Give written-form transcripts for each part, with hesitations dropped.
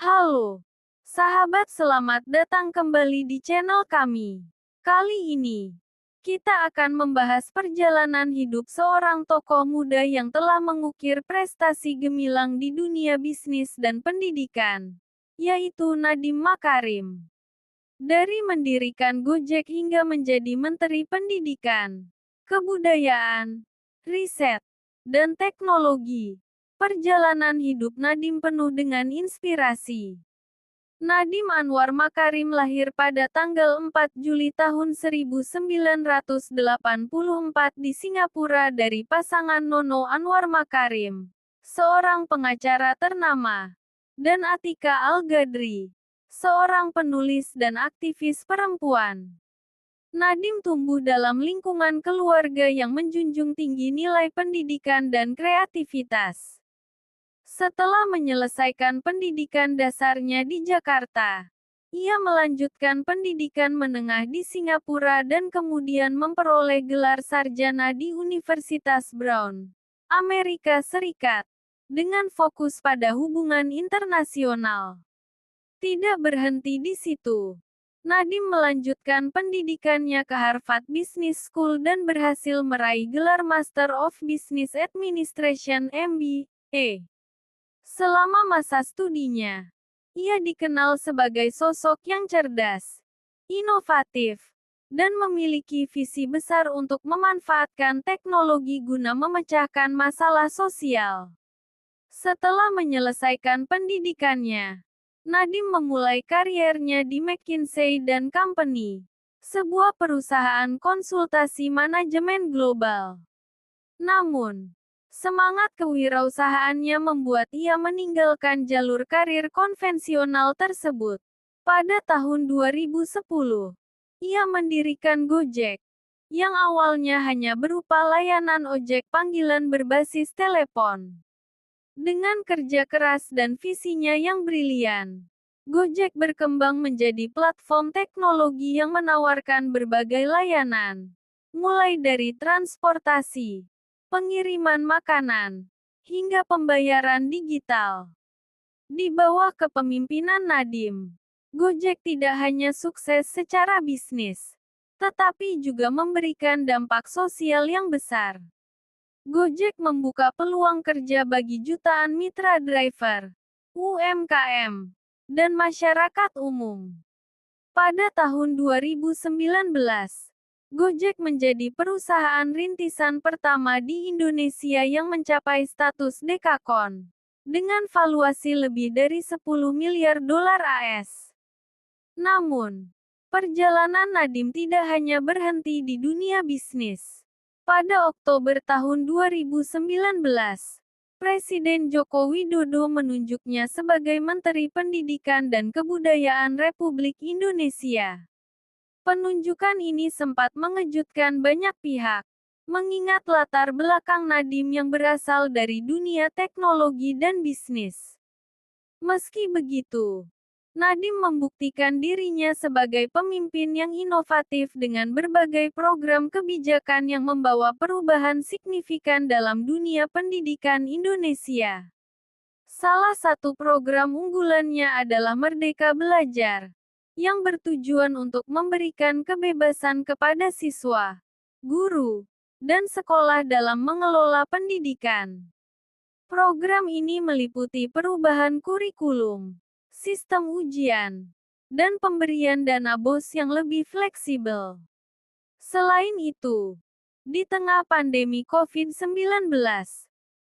Halo, sahabat, selamat datang kembali di channel kami. Kali ini, kita akan membahas perjalanan hidup seorang tokoh muda yang telah mengukir prestasi gemilang di dunia bisnis dan pendidikan, yaitu Nadiem Makarim. Dari mendirikan Gojek hingga menjadi Menteri Pendidikan, Kebudayaan, Riset, dan Teknologi, perjalanan hidup Nadiem penuh dengan inspirasi. Nadiem Anwar Makarim lahir pada tanggal 4 Juli tahun 1984 di Singapura dari pasangan Nono Anwar Makarim, seorang pengacara ternama, dan Atika Al-Gadri, seorang penulis dan aktivis perempuan. Nadiem tumbuh dalam lingkungan keluarga yang menjunjung tinggi nilai pendidikan dan kreativitas. Setelah menyelesaikan pendidikan dasarnya di Jakarta, ia melanjutkan pendidikan menengah di Singapura dan kemudian memperoleh gelar sarjana di Universitas Brown, Amerika Serikat, dengan fokus pada hubungan internasional. Tidak berhenti di situ, Nadiem melanjutkan pendidikannya ke Harvard Business School dan berhasil meraih gelar Master of Business Administration (MBA). Selama masa studinya, ia dikenal sebagai sosok yang cerdas, inovatif, dan memiliki visi besar untuk memanfaatkan teknologi guna memecahkan masalah sosial. Setelah menyelesaikan pendidikannya, Nadiem memulai kariernya di McKinsey & Company, sebuah perusahaan konsultasi manajemen global. Namun, semangat kewirausahaannya membuat ia meninggalkan jalur karir konvensional tersebut. Pada tahun 2010, ia mendirikan Gojek, yang awalnya hanya berupa layanan ojek panggilan berbasis telepon. Dengan kerja keras dan visinya yang brilian, Gojek berkembang menjadi platform teknologi yang menawarkan berbagai layanan, mulai dari transportasi, pengiriman makanan, hingga pembayaran digital. Di bawah kepemimpinan Nadiem, Gojek tidak hanya sukses secara bisnis, tetapi juga memberikan dampak sosial yang besar. Gojek membuka peluang kerja bagi jutaan mitra driver, UMKM, dan masyarakat umum. Pada tahun 2019, Gojek menjadi perusahaan rintisan pertama di Indonesia yang mencapai status dekakon, dengan valuasi lebih dari 10 miliar dolar AS. Namun, perjalanan Nadiem tidak hanya berhenti di dunia bisnis. Pada Oktober tahun 2019, Presiden Joko Widodo menunjuknya sebagai Menteri Pendidikan dan Kebudayaan Republik Indonesia. Penunjukan ini sempat mengejutkan banyak pihak, mengingat latar belakang Nadiem yang berasal dari dunia teknologi dan bisnis. Meski begitu, Nadiem membuktikan dirinya sebagai pemimpin yang inovatif dengan berbagai program kebijakan yang membawa perubahan signifikan dalam dunia pendidikan Indonesia. Salah satu program unggulannya adalah Merdeka Belajar, yang bertujuan untuk memberikan kebebasan kepada siswa, guru, dan sekolah dalam mengelola pendidikan. Program ini meliputi perubahan kurikulum, sistem ujian, dan pemberian dana BOS yang lebih fleksibel. Selain itu, di tengah pandemi COVID-19,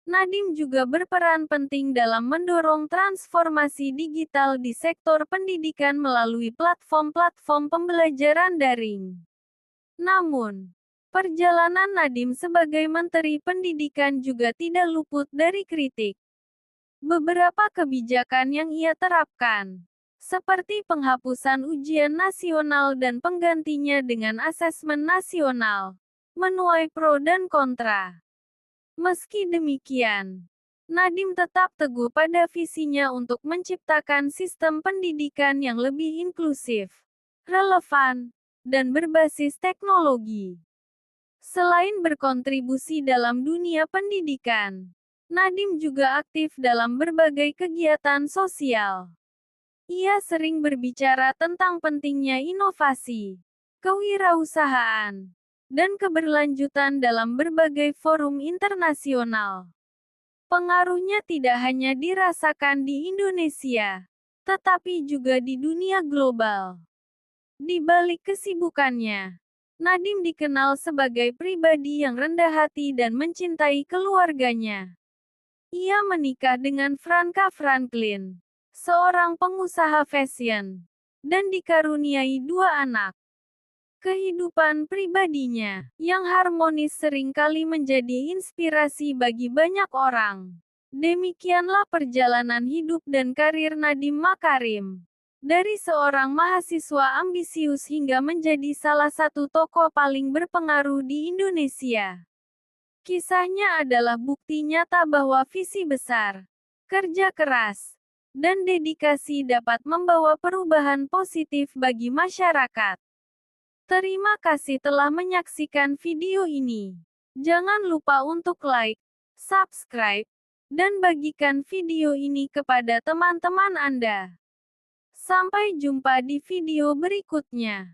Nadiem juga berperan penting dalam mendorong transformasi digital di sektor pendidikan melalui platform-platform pembelajaran daring. Namun, perjalanan Nadiem sebagai Menteri Pendidikan juga tidak luput dari kritik. Beberapa kebijakan yang ia terapkan, seperti penghapusan ujian nasional dan penggantinya dengan asesmen nasional, menuai pro dan kontra. Meski demikian, Nadiem tetap teguh pada visinya untuk menciptakan sistem pendidikan yang lebih inklusif, relevan, dan berbasis teknologi. Selain berkontribusi dalam dunia pendidikan, Nadiem juga aktif dalam berbagai kegiatan sosial. Ia sering berbicara tentang pentingnya inovasi, kewirausahaan, dan keberlanjutan dalam berbagai forum internasional. Pengaruhnya tidak hanya dirasakan di Indonesia, tetapi juga di dunia global. Di balik kesibukannya, Nadiem dikenal sebagai pribadi yang rendah hati dan mencintai keluarganya. Ia menikah dengan Franka Franklin, seorang pengusaha fashion, dan dikaruniai 2 anak. Kehidupan pribadinya yang harmonis seringkali menjadi inspirasi bagi banyak orang. Demikianlah perjalanan hidup dan karir Nadiem Makarim. Dari seorang mahasiswa ambisius hingga menjadi salah satu tokoh paling berpengaruh di Indonesia. Kisahnya adalah bukti nyata bahwa visi besar, kerja keras, dan dedikasi dapat membawa perubahan positif bagi masyarakat. Terima kasih telah menyaksikan video ini. Jangan lupa untuk like, subscribe, dan bagikan video ini kepada teman-teman Anda. Sampai jumpa di video berikutnya.